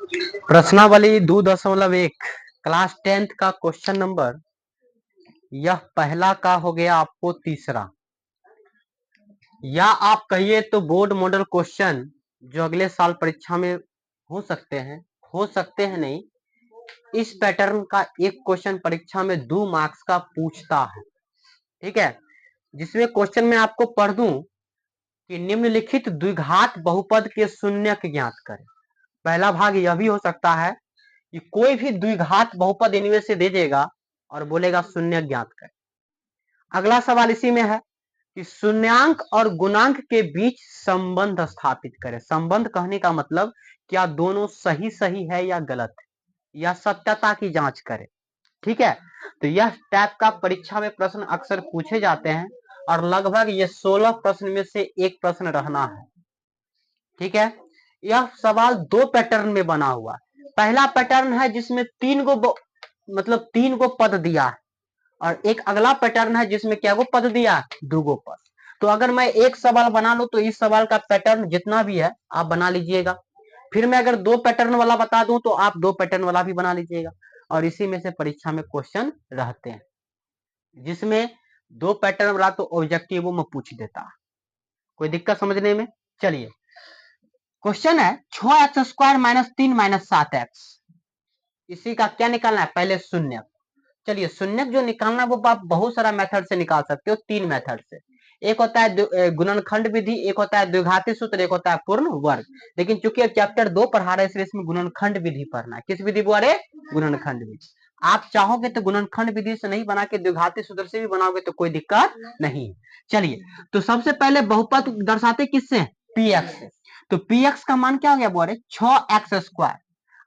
प्रश्नावली 2.1 class 10th का question number, यह पहला का हो गया आपको तीसरा, या आप कहिए तो बोर्ड मॉडल क्वेश्चन जो अगले साल परीक्षा में हो सकते हैं नहीं, इस पैटर्न का एक क्वेश्चन परीक्षा में 2 मार्क्स का पूछता है। ठीक है, जिसमें क्वेश्चन में आपको पढ़ दूं कि निम्नलिखित द्विघात बहुपद के शून्यक ज्ञात करें। पहला भाग यह भी हो सकता है कि कोई भी द्विघात बहुपद इनमें से दे देगा और बोलेगा शून्यक ज्ञात करें। अगला सवाल इसी में है कि शून्यांक और गुणांक के बीच संबंध स्थापित करें। संबंध कहने का मतलब क्या दोनों सही सही है या गलत है, या सत्यता की जांच करें। ठीक है, तो यह टाइप का परीक्षा में प्रश्न अक्सर पूछे जाते हैं और लगभग ये 16 प्रश्न में से एक प्रश्न रहना है। ठीक है, यह सवाल 2 पैटर्न में बना हुआ है। पहला पैटर्न है जिसमें 3 गो पद दिया है, और एक अगला पैटर्न है जिसमें क्या गो पद दिया है, 2 गो पद। तो अगर मैं एक सवाल बना लूं तो इस सवाल का पैटर्न जितना भी है आप बना लीजिएगा। फिर मैं अगर 2 पैटर्न वाला बता दूं तो आप 2 पैटर्न वाला भी बना लीजिएगा, और इसी में से परीक्षा में क्वेश्चन रहते हैं, जिसमें 2 पैटर्न वाला तो ऑब्जेक्टिव में पूछ देता है। कोई दिक्कत समझने में? चलिए, क्वेश्चन है 6x² - 3 - 7x, इसी का क्या निकालना है, पहले शून्य। चलिए, शून्यक जो निकालना वो आप बहुत सारा मेथड से निकाल सकते हो, 3 मेथड से। एक होता है गुणनखंड विधि, एक होता है द्विघाती सूत्र, एक होता है पूर्ण वर्ग। लेकिन चूंकि चैप्टर 2 पढ़ा रहे इसलिए इसमें गुणनखंड विधि पढ़ना है। किस विधि बोले? गुणनखंड विधि। आप चाहोगे तो गुणनखंड विधि से नहीं बना के द्विघाती सूत्र से भी बनाओगे तो कोई दिक्कत नहीं। चलिए, तो सबसे पहले बहुपद दर्शाते किससे? पीएक्स से। तो पीएक्स का मान क्या हो गया बोले? 6x²।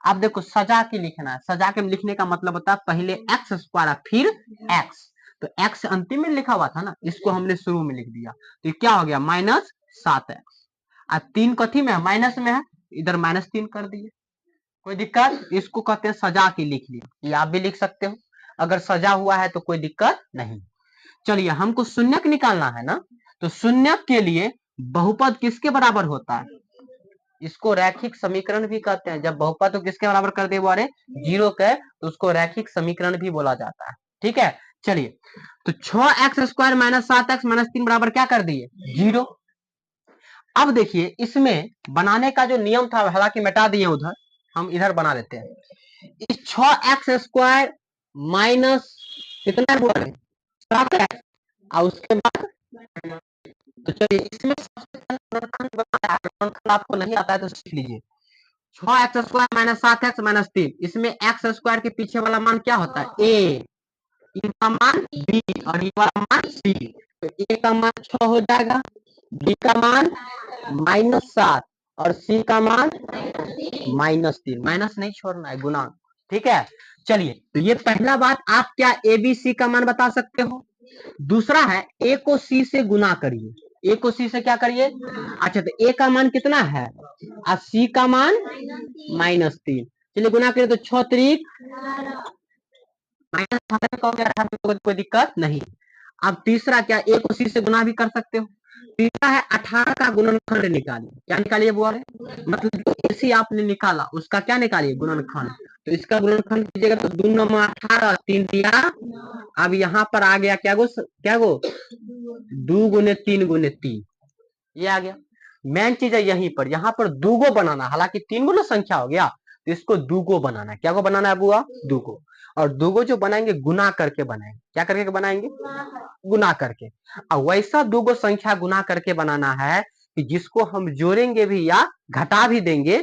आप देखो सजा के लिखना है, सजा के लिखने का मतलब होता है पहले x² फिर x। तो x अंतिम में लिखा हुआ था ना, इसको हमने शुरू में लिख दिया, तो क्या हो गया -7x। और 3 कथी में है? माइनस में है, इधर -3 कर दिए। कोई दिक्कत? इसको कहते हैं सजा के लिख लिया, ये आप भी लिख सकते हो, अगर सजा हुआ है तो कोई दिक्कत नहीं। चलिए, हमको शून्यक निकालना है ना, तो शून्यक के लिए बहुपद किसके बराबर होता है? इसको रैखिक समीकरण भी कहते हैं। जब बहुपद तो किसके बराबर कर दे बोले? 0 के, तो उसको रैखिक समीकरण भी बोला जाता है। ठीक है, चलिए, तो 6x² - 7x - 3 बराबर क्या कर दिए? 0। अब देखिए, इसमें बनाने का जो नियम था हालांकि मिटा दिए उधर, हम इधर बना देते हैं। इस 6x² माइनस कितना बोले? 7x, और उसके बाद, तो चलिए इसमें सबसे पहले गुणनखंड बनाना है। गुणनखंड आपको नहीं आता है तो सीख लीजिए। 6x² - 7x - 3, इसमें x² के पीछे वाला मान क्या होता है? a, इनका मान b, और ये वाला मान c। तो a का मान 6 हो जाएगा, b का मान -7, और c का मान -3। माइनस नहीं छोड़ना है, गुणांक। ठीक है, चलिए, तो ये पहला बात। आप क्या a b c का मान बता सकते हो? दूसरा है a को c से गुना करिए। a को c से क्या करिए? अच्छा, तो a का मान कितना है और c का मान -3। चलिए गुना करिए तो 6 त्रिक कोई दिक्कत नहीं। अब तीसरा क्या, a को c से गुना भी कर सकते हो। तीसरा है 18 का गुणनखंड निकालिए। क्या निकालिए बोले? मतलब जो ac आपने निकाला उसका क्या निकालिए? गुणनखंड। तो इसका गुणनखंड कीजिएगा तो 2 9 18, 3 दिया। अब यहाँ पर आ गया क्या गो 2 गुने 3 गुने 3, ये आ गया। मेन चीज है यहीं पर, यहाँ पर 2 गो बनाना, हालांकि 3 गो ना संख्या हो गया, तो इसको 2 गो बनाना है। क्या को बनाना है बुआ? 2 गो। और 2 गो जो बनाएंगे गुना करके बनाएंगे। क्या करके बनाएंगे? गुना करके। और वैसा 2 गो संख्या गुना करके बनाना है कि जिसको हम जोड़ेंगे भी या घटा भी देंगे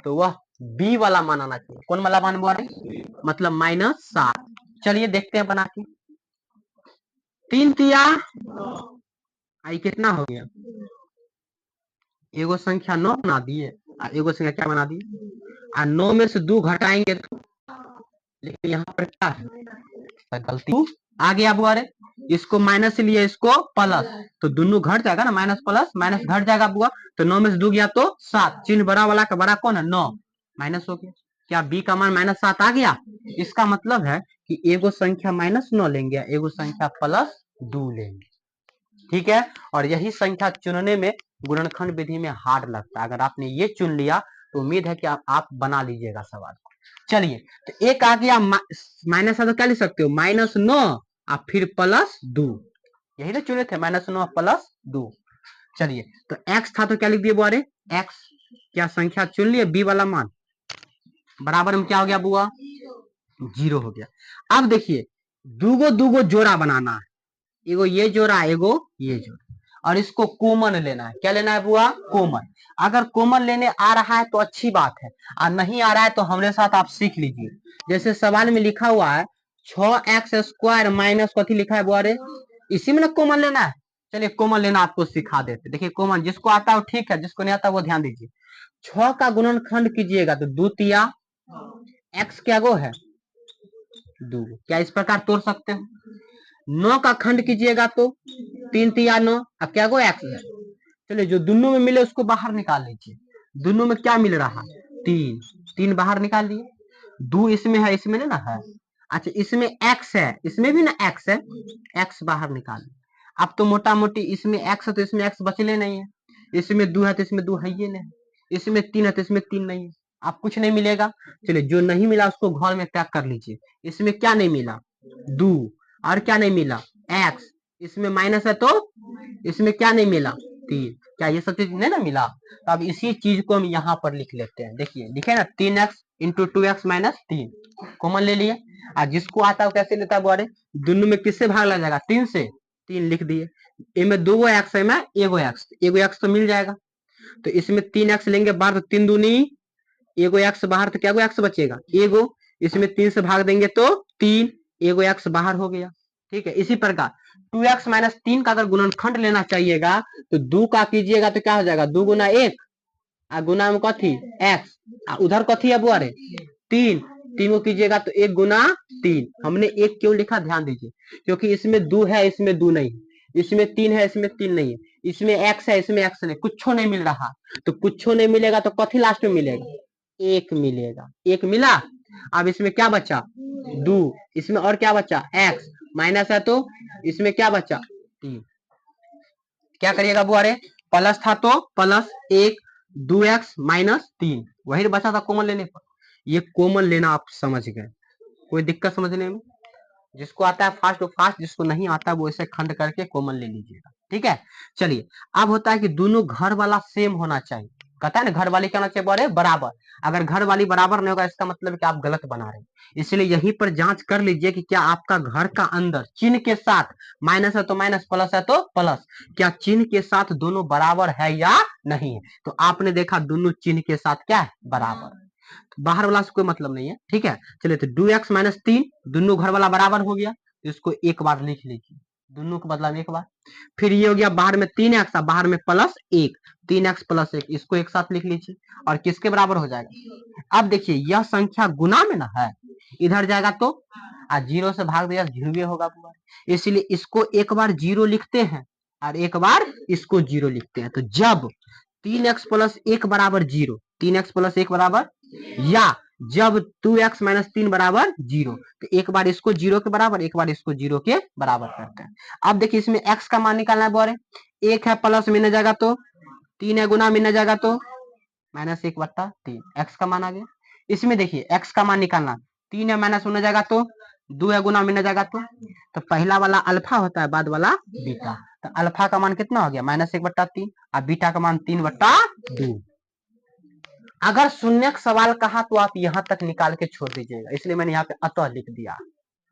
तो वह b वाला मान आना चाहिए। कौन वाला मान बोल रहे? मतलब -7। चलिए देखते हैं बना के। 3 तिया आई कितना हो गया? एगो संख्या 9 बना दिए और एगो संख्या क्या बना दिए? और 9 में से 2 घटाएंगे तो, लेकिन यहाँ पर क्या है गलती आ गया बुआ रे। इसको माइनस लिए इसको प्लस, तो दोनों घट जाएगा ना, माइनस प्लस माइनस घट जाएगा बुआ। तो 9 में से 2 गया तो 7, चिन्ह बड़ा वाला का बड़ा कौन है? 9, माइनस हो गया। क्या b का मान -7 आ गया? इसका मतलब है कि एगो संख्या -9 लेंगे, एगो संख्या +2 लेंगे। ठीक है, और यही संख्या चुनने में गुणनखंड विधि में हार्ड लगता है। अगर आपने ये चुन लिया तो उम्मीद है कि आप बना लीजिएगा सवाल को। चलिए, तो एक आ गया माइनस है तो क्या लिख सकते हो, -9 और फिर +2, यही तो चुने थे, -9 +2। चलिए, तो x था तो क्या लिख दिए बुआरे, x क्या संख्या चुन लिए, b वाला मान, बराबर में क्या हो गया बुआ, 0 हो गया। अब देखिए दूगो दूगो जोड़ा बनाना है, एगो ये जोड़ा एगो ये जोड़ा, और इसको कॉमन लेना है। क्या लेना है बुआ, कॉमन। अगर कॉमन लेने आ रहा है तो अच्छी बात है, और नहीं आ रहा है तो हमारे साथ आप सीख लीजिए। जैसे सवाल में लिखा हुआ है 6x² माइनस कथी लिखा है बुआरे, इसी में ना कॉमन लेना है। चलिए कॉमन लेना आपको सिखा देते। देखिए कॉमन जिसको आता है ठीक है, जिसको नहीं आता वो ध्यान दीजिए। 6 का गुणनखंड कीजिएगा तो 2 तिया x क्या गो है 2, क्या इस प्रकार तोड़ सकते हो। 9 का खंड कीजिएगा तो 3 तिया 9, अब क्या गो x है। चलिए जो दोनों में मिले उसको बाहर निकाल लीजिए। दोनों में क्या मिल रहा है, 3, 3 बाहर निकाल दिए। 2 इसमें है, इसमें ना है। अच्छा इसमें x है, इसमें भी ना x है, x बाहर निकाल। अब तो मोटा मोटी इसमें x है तो इसमें x बचले नहीं है, इसमें 2 है तो इसमें 2 है ही नहीं, इसमें 3 है तो इसमें 3 नहीं है, आप कुछ नहीं मिलेगा। चलिए जो नहीं मिला उसको घर में पैक कर लीजिए। इसमें क्या नहीं मिला, 2, और क्या नहीं मिला x, इसमें माइनस है तो इसमें क्या नहीं मिला 3, क्या ये सब चीज नहीं ना मिला। तो अब इसी चीज को हम यहाँ पर लिख लेते हैं। देखिए लिखे ना 3x into 2x minus 3, common ले लिए। और जिसको आता है कैसे लेता है बुआरे, दोनों में किससे भाग लग जाएगा, 3 से, 3 लिख दिए। इनमें 2 x है, में एगो x तो मिल जाएगा। तो इसमें 3x लेंगे बाहर तो 3 दूनी एगो x बाहर, तो क्या x बचेगा एगो, इसमें 3 से भाग देंगे तो 3, एगो x बाहर हो गया। ठीक है, इसी प्रकार 2x माइनस 3 का अगर गुणनखंड लेना चाहिएगा तो 2 का कीजिएगा तो क्या हो जाएगा, 2 गुना 1 और गुना में कथी x, उधर कथी है बुआरे 3, 3 को कीजिएगा तो 1 गुना 3। हमने 1 क्यों लिखा ध्यान दीजिए, क्योंकि इसमें 2 है इसमें 2 नहीं, इसमें 3 है इसमें 3 नहीं है, इसमें x है इसमें x नहीं, कुछ नहीं मिल रहा। तो कुछ नहीं मिलेगा तो कथी लास्ट में मिलेगा, 1 मिलेगा। 1 मिला। अब इसमें क्या बचा 2, इसमें और क्या बचा x, माइनस है तो इसमें क्या बचा 3। क्या करिएगा बुआरे, प्लस था तो +1 2x माइनस 3, वही बचा था कॉमन लेने पर। ये कॉमन लेना आप समझ गए, कोई दिक्कत समझने में। जिसको आता है फास्ट वो फास्ट, जिसको नहीं आता वो इसे खंड करके कॉमन ले लीजिएगा। ठीक है, चलिए अब होता है कि दोनों घर वाला सेम होना चाहिए। कहता है ना घर वाली क्या होना चाहिए बोले बराबर। अगर घर वाली बराबर नहीं होगा इसका मतलब कि आप गलत बना रहे हैं। इसलिए यहीं पर जांच कर लीजिए कि क्या आपका घर का अंदर चिन्ह के साथ, माइनस है तो माइनस, प्लस है तो प्लस, क्या चिन्ह के साथ दोनों बराबर है या नहीं है। तो आपने देखा दोनों चिन्ह के साथ क्या है बराबर, बाहर वाला से कोई मतलब नहीं है। ठीक है, चलिए तो 2x माइनस 3 दोनों घर वाला बराबर हो गया, तो इसको एक बार लिख लीजिए, दोनों के बदला में एक बार। फिर ये हो गया बाहर में 3x बाहर में +1, 3x + 1 इसको एक साथ लिख लीजिए, और किसके बराबर हो जाएगा। अब देखिए यह संख्या गुना में ना है, इधर जाएगा तो 0 से भाग दिया 0 होगा पूरा, इसलिए इसको एक बार 0 लिखते हैं और एक बार इसको 0 लिखते हैं। तो जब 3x + 1 बराबर 0, 3x + 1 बराबर, या जब 2x माइनस 3 बराबर 0, तो एक बार इसको 0 के बराबर एक बार इसको 0 के बराबर करते हैं। अब देखिए इसमें x का मान निकालना है बोरे, 1 है प्लस में न जाएगा तो 3 है गुना में न जाएगा तो -1/3, x का मान आ गया। इसमें देखिए x का मान निकालना, 3 है माइनस में जाएगा तो 2 है गुना में न जाएगा तो पहला वाला अल्फा होता है बाद वाला बीटा, तो अल्फा का मान कितना हो गया -1/3 और बीटा का मान 3/2। अगर शून्यक सवाल कहा तो आप यहाँ तक निकाल के छोड़ दीजिएगा, इसलिए मैंने यहाँ पे अतः लिख दिया।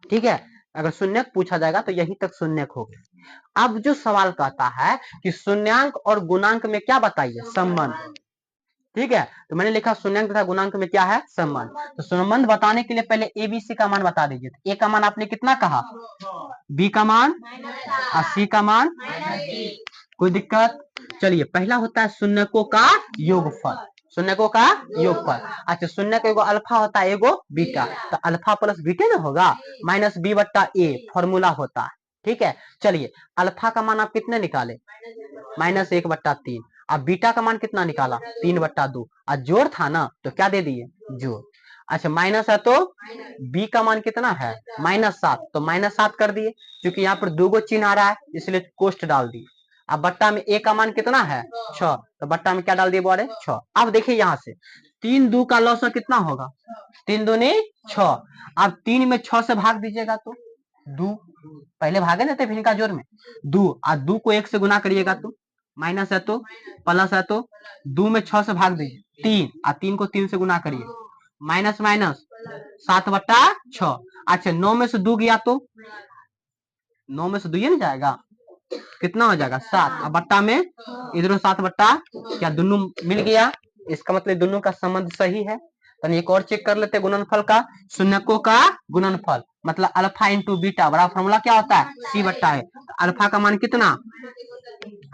ठीक है, अगर शून्यक पूछा जाएगा तो यहीं तक शून्यक हो गया। अब जो सवाल कहता है कि शून्यांक और गुणांक में क्या बताइए संबंध। ठीक है, तो मैंने लिखा शून्यांक तथा गुणांक में क्या है संबंध। तो संबंध बताने के लिए पहले ए बी सी का मान बता दीजिए। तो ए का मान आपने कितना कहा, बी का मान और सी का मान, कोई दिक्कत। चलिए पहला होता है शून्यकों का योगफल, शून्यकों का योगफल। अच्छा शून्य का एगो अल्फा होता है एगो बीटा, तो अल्फा प्लस बीटा ना होगा -b/a फॉर्मूला होता है। ठीक है, चलिए अल्फा का मान आप कितने निकाले -1/3, अब बीटा का मान कितना निकाला 3/2, और जोड़ था ना तो क्या दे दिए जोड़। अच्छा माइनस है तो b का मान कितना है -7, तो -7 कर दिए, क्योंकि यहाँ पर दो गो चिन्ह आ रहा है इसलिए कोष्ट डाल दिए। अब बट्टा में a का मान कितना है 6, तो बट्टा में क्या डाल दिए बोले 6। अब देखिए यहाँ से 3 2 का लॉस कितना होगा? 3 दूनी 6। अब 3 में 6 से भाग दीजिएगा तो 2, पहले भागे ना थे फिर का जोर में 2, और 2 को 1 से गुना करिएगा तो माइनस है तो प्लस है तो 2 में 6 से भाग दीजिए 3, और 3 को 3 से गुना करिए माइनस माइनस 7/6। अच्छा 9 में से 2 गया तो 9 में से 2 ये नहीं जाएगा, कितना हो जाएगा 7, और बट्टा में इधर 7 बट्टा क्या दोनों मिल गया, इसका मतलब दोनों का संबंध सही है। तो एक और चेक कर लेते हैं गुणनफल का, शून्यकों का गुणनफल मतलब अल्फा इंटू बीटा बड़ा फॉर्मूला क्या होता है C/A। अल्फा का मान कितना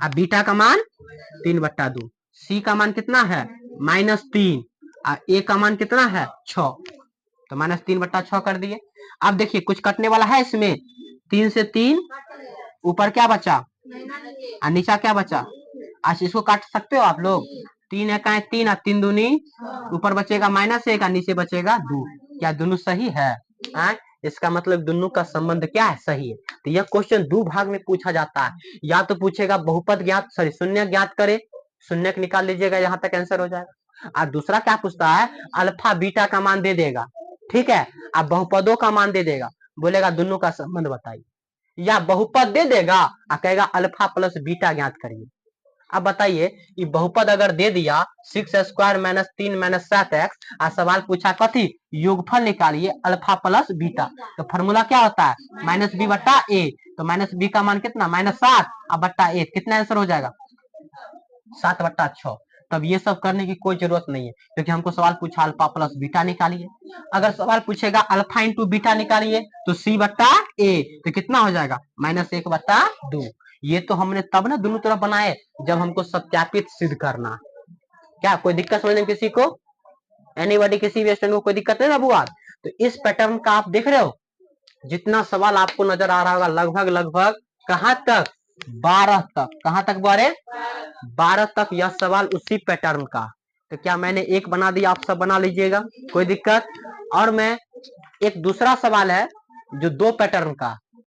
और बीटा का मान 3/2, C का मान कितना है -3 और A का मान कितना है 6, तो -3/6 कर दिए। अब देखिए कुछ कटने वाला है इसमें, 3 से 3 ऊपर क्या बचा और नीचा क्या बचा। अच्छा इसको काट सकते हो आप लोग, 3 1 3 और 3 दूनी, ऊपर बचेगा -1 और नीचे बचेगा 2, क्या दोनों सही है? इसका मतलब दोनों का संबंध क्या है सही है। तो यह क्वेश्चन दो भाग में पूछा जाता है, या तो पूछेगा बहुपद ज्ञात सॉरी शून्य ज्ञात करे, शून्य निकाल लीजिएगा यहाँ तक आंसर हो जाएगा। और दूसरा क्या पूछता है अल्फा बीटा का मान दे देगा, ठीक है, अब बहुपदों का मान दे देगा, बोलेगा दोनों का संबंध बताइए, या बहुपद दे देगा और कहेगा अल्फा प्लस बीटा ज्ञात करिए। अब बताइए ये बहुपद अगर दे दिया 6² - 3 - 7x और सवाल पूछा कथी योगफल निकालिए अल्फा प्लस बीटा, तो फॉर्मूला क्या होता है -b/a, तो -b का मान कितना -7 और बट्टा a, कितना आंसर हो जाएगा 7/6। तब ये सब करने की कोई जरूरत नहीं है क्योंकि हमको सवाल पूछा अल्फा प्लस बीटा निकालिए। अगर सवाल पूछेगा अल्फा इंटू बीटा निकालिए तो C/A, तो कितना हो जाएगा -1/2। ये तो हमने तब ना दोनों तरफ बनाए जब हमको सत्यापित सिद्ध करना। क्या कोई दिक्कत समझने किसी को, एनीबॉडी किसी भी स्टूडेंट को कोई दिक्कत नहीं ना बुआ? तो इस पैटर्न का आप देख रहे हो, जितना सवाल आपको नजर आ रहा होगा लगभग लगभग कहां तक 12 तक, कहां तक बारे 12 तक यह सवाल उसी पैटर्न का। तो क्या मैंने एक बना दिया आप सब बना लीजिएगा, कोई दिक्कत। और मैं एक दूसरा सवाल है जो 2 पैटर्न का,